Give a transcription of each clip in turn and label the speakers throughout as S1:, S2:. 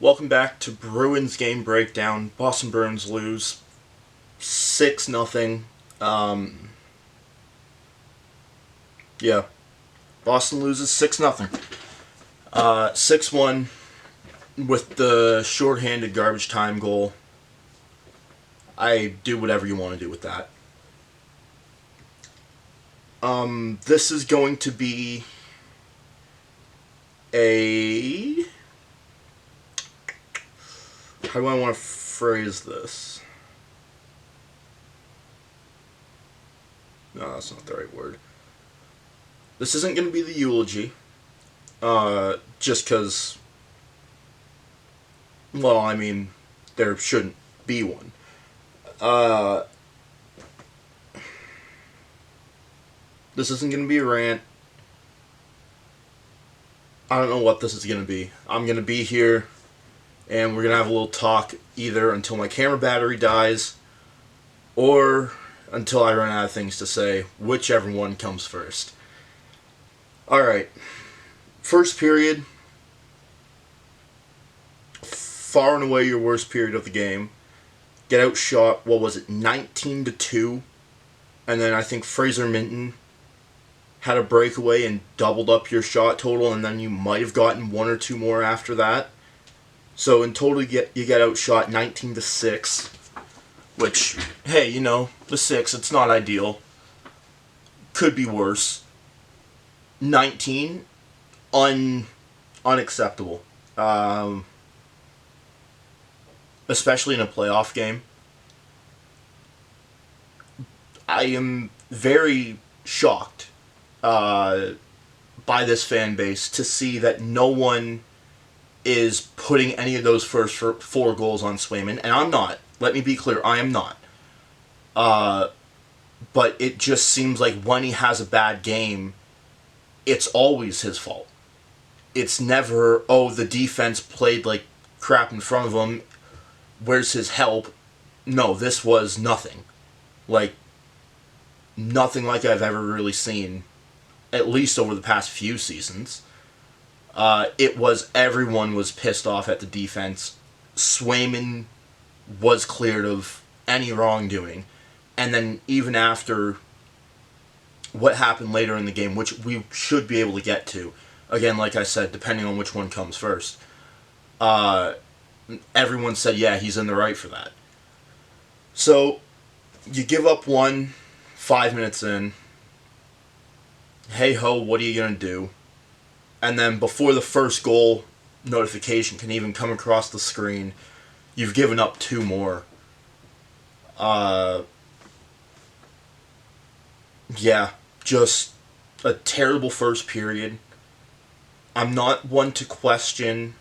S1: Welcome back to Bruins game breakdown. Boston Bruins lose 6-0. Yeah, Boston loses 6-0. 6-1 with the shorthanded garbage time goal. I do whatever you want to do with that. This is going to be a... How do I want to phrase this? No, that's not the right word. This isn't going to be the eulogy. Just because... Well, I mean, there shouldn't be one. This isn't going to be a rant. I don't know what this is going to be. I'm going to be here, and we're going to have a little talk either until my camera battery dies, or until I run out of things to say, whichever one comes first. Alright. First period. Far and away your worst period of the game. Get outshot, 19-2? And then I think Fraser Minton had a breakaway and doubled up your shot total, and then you might have gotten one or two more after that. So in total you get outshot 19-6. Which, hey, the 6, it's not ideal. Could be worse. 19, unacceptable. Especially in a playoff game. I am very shocked by this fan base to see that no one is putting any of those first four goals on Swayman, and I'm not. Let me be clear, I am not. But it just seems like when he has a bad game, it's always his fault. It's never, the defense played like crap in front of him, where's his help? No, this was nothing. Nothing like I've ever really seen, at least over the past few seasons. Everyone was pissed off at the defense. Swayman was cleared of any wrongdoing. And then even after what happened later in the game, which we should be able to get to, again, like I said, depending on which one comes first, everyone said, yeah, he's in the right for that. So, you give up one 5 minutes in. Hey ho, what are you going to do? And then before the first goal notification can even come across the screen, you've given up two more. Yeah, just a terrible first period. I'm not one to question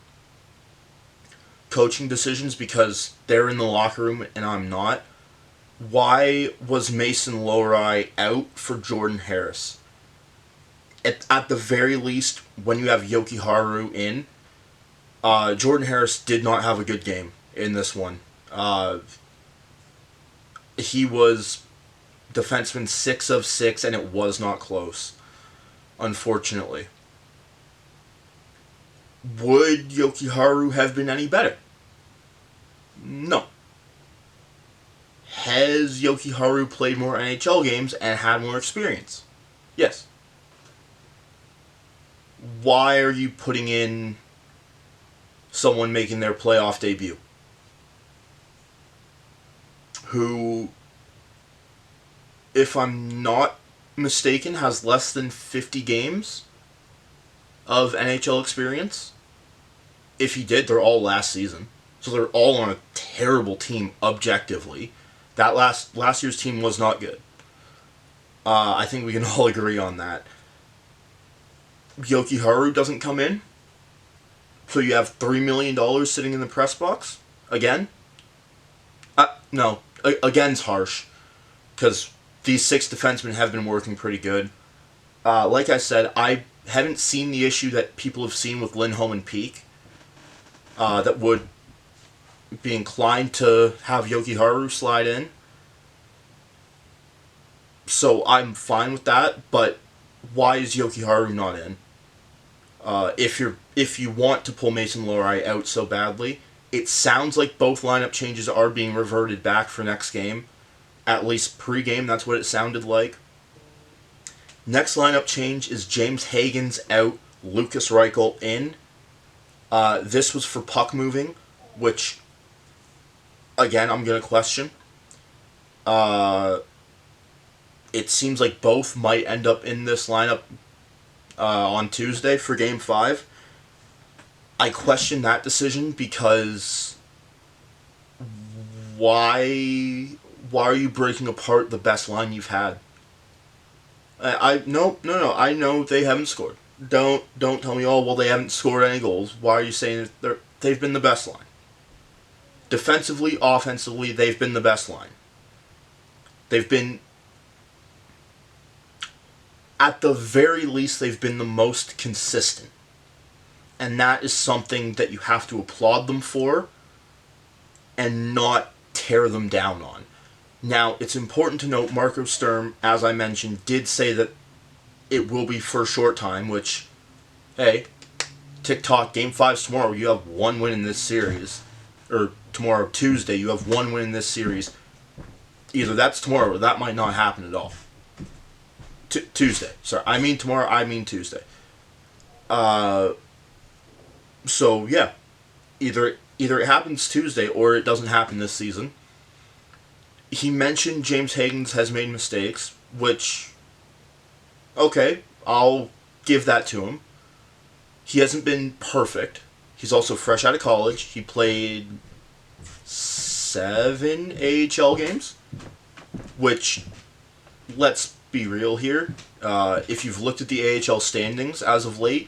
S1: coaching decisions because they're in the locker room and I'm not. Why was Mason Lohrei out for Jordan Harris? At the very least, when you have Jokiharju in, Jordan Harris did not have a good game in this one. He was defenseman 6 of 6, and it was not close, unfortunately. Would Jokiharju have been any better? No. Has Jokiharju played more NHL games and had more experience? Yes. Why are you putting in someone making their playoff debut who, if I'm not mistaken, has less than 50 games of NHL experience? If he did, they're all last season. So they're all on a terrible team objectively. That last year's team was not good. I think we can all agree on that. Jokiharju doesn't come in, so you have $3 million sitting in the press box again. No, again's harsh, because these 6 defensemen have been working pretty good. Like I said, I haven't seen the issue that people have seen with Lindholm and Peak. That would be inclined to have Jokiharju slide in. So I'm fine with that, but why is Jokiharju not in? If you want to pull Mason Lohrei out so badly, it sounds like both lineup changes are being reverted back for next game. At least pre-game, that's what it sounded like. Next lineup change is James Hagen's out, Lucas Reichel in. This was for puck moving, which, again, I'm going to question. It seems like both might end up in this lineup on Tuesday for Game 5. I question that decision because why are you breaking apart the best line you've had? No. I know they haven't scored. Don't tell me, oh, well, they haven't scored any goals. Why are you saying that they've been the best line? Defensively, offensively, they've been the best line. They've been, at the very least, they've been the most consistent. And that is something that you have to applaud them for and not tear them down on. Now, it's important to note Marco Sturm, as I mentioned, did say that it will be for a short time, which, hey, TikTok, Game 5's tomorrow, you have one win in this series. Or tomorrow, Tuesday, you have one win in this series. Either that's tomorrow or that might not happen at all. Tuesday. Sorry, I mean tomorrow, I mean Tuesday. So, yeah. Either it happens Tuesday or it doesn't happen this season. He mentioned James Hagens has made mistakes, which, okay, I'll give that to him. He hasn't been perfect. He's also fresh out of college. He played 7 AHL games, which, let's be real here, if you've looked at the AHL standings as of late,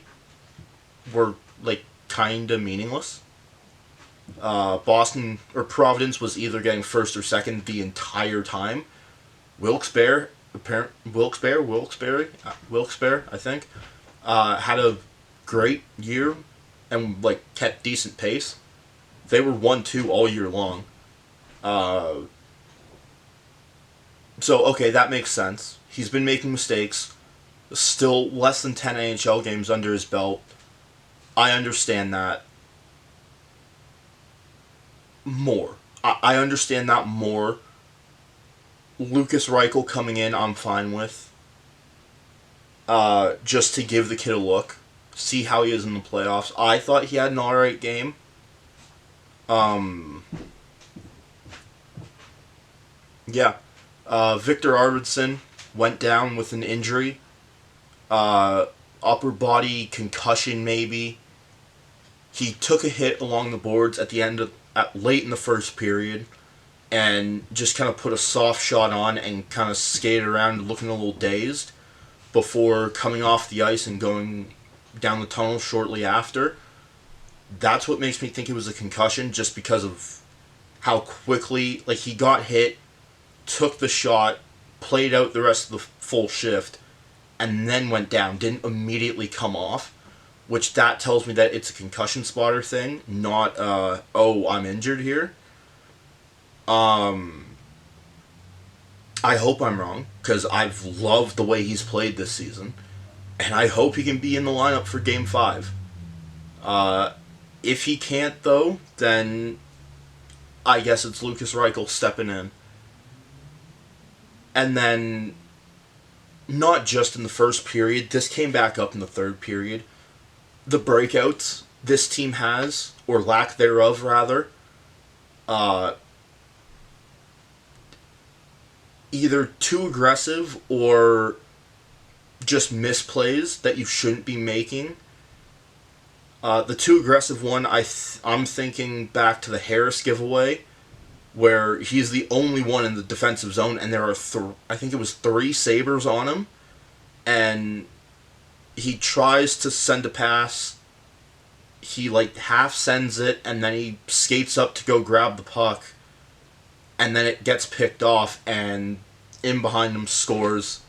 S1: were, like, kinda meaningless. Boston or Providence was either getting first or second the entire time. Wilkes-Barre, I think, had a great year and like kept decent pace. They were 1-2 all year long. So okay, that makes sense. He's been making mistakes. Still less than 10 AHL games under his belt. I understand that more. I understand that more. Lucas Reichel coming in, I'm fine with. Just to give the kid a look. See how he is in the playoffs. I thought he had an alright game. Yeah. Victor Arvidsson went down with an injury. Upper body concussion, maybe. He took a hit along the boards at the end of late in the first period, and just kind of put a soft shot on and kind of skated around looking a little dazed before coming off the ice and going down the tunnel shortly after. That's what makes me think it was a concussion, just because of how quickly, like, he got hit, took the shot, played out the rest of the full shift, and then went down, didn't immediately come off, which that tells me that it's a concussion spotter thing, not, oh, I'm injured here. I hope I'm wrong, because I've loved the way he's played this season, and I hope he can be in the lineup for Game 5. If he can't, though, then I guess it's Lucas Reichel stepping in. And then, not just in the first period, this came back up in the third period. The breakouts this team has, or lack thereof, rather, either too aggressive or just misplays that you shouldn't be making. The too aggressive one, I'm thinking back to the Harris giveaway, where he's the only one in the defensive zone, and there are I think it was 3 Sabres on him, and he tries to send a pass. He like half sends it, and then he skates up to go grab the puck, and then it gets picked off, and in behind him scores.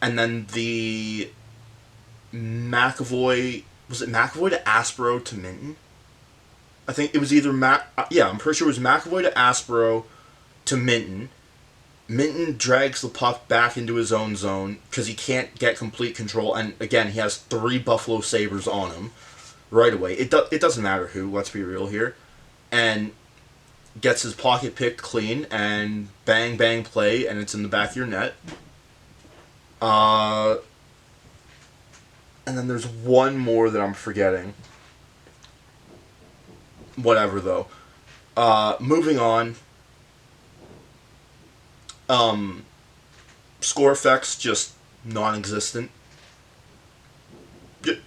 S1: And then the McAvoy, was it McAvoy to Aspero to Minton? I think it was either I'm pretty sure it was McAvoy to Aspero to Minton. Minton drags the puck back into his own zone because he can't get complete control, and again, he has 3 Buffalo Sabres on him right away. It doesn't matter who, let's be real here. And gets his pocket picked clean, and bang, bang, play, and it's in the back of your net. And then there's one more that I'm forgetting. Whatever, though. Moving on. Score effects, just non-existent.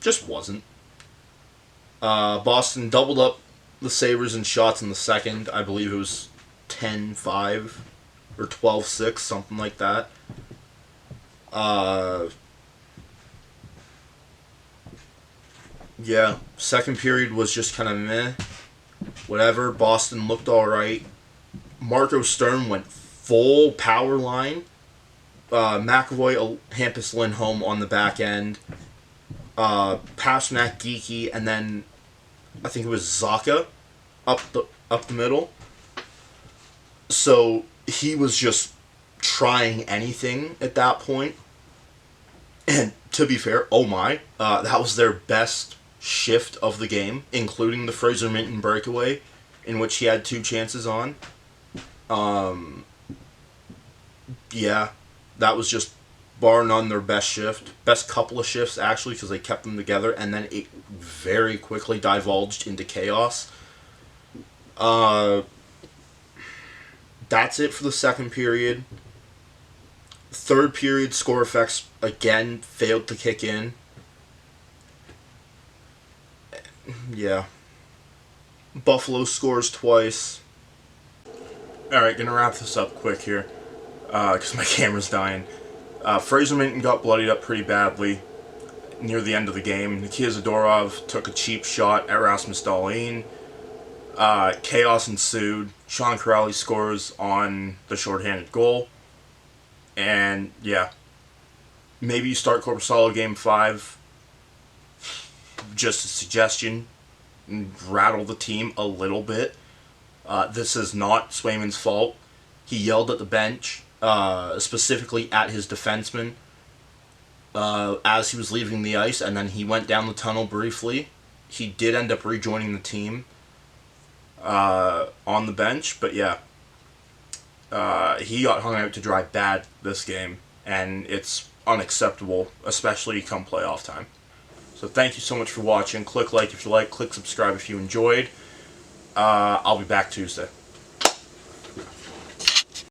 S1: Just wasn't. Boston doubled up the Sabres in shots in the second. I believe it was 10-5 or 12-6, something like that. Yeah, second period was just kind of meh. Whatever, Boston looked alright. Marco Stern went full power line. McAvoy, Hampus Lindholm on the back end. Pasternak, Geeky, and then I think it was Zaka up the middle. So he was just trying anything at that point. And to be fair, oh my, that was their best shift of the game, including the Fraser Minton breakaway, in which he had 2 chances on. Yeah, that was just bar none their best shift. Best couple of shifts, actually, because they kept them together, and then it very quickly divulged into chaos. That's it for the second period. Third period, score effects, again, failed to kick in. Yeah. Buffalo scores twice. Alright, gonna wrap this up quick here, because my camera's dying. Fraser Minton got bloodied up pretty badly near the end of the game. Nikita Zadorov took a cheap shot at Rasmus Dahlin. Chaos ensued. Sean Corrali scores on the shorthanded goal. And, yeah. Maybe you start Korpisalo Game 5. Just a suggestion. Rattle the team a little bit. This is not Swayman's fault. He yelled at the bench, specifically at his defenseman, as he was leaving the ice, and then he went down the tunnel briefly. He did end up rejoining the team on the bench, but yeah. He got hung out to dry bad this game, and it's unacceptable, especially come playoff time. So thank you so much for watching. Click like if you like, click subscribe if you enjoyed. I'll be back Tuesday.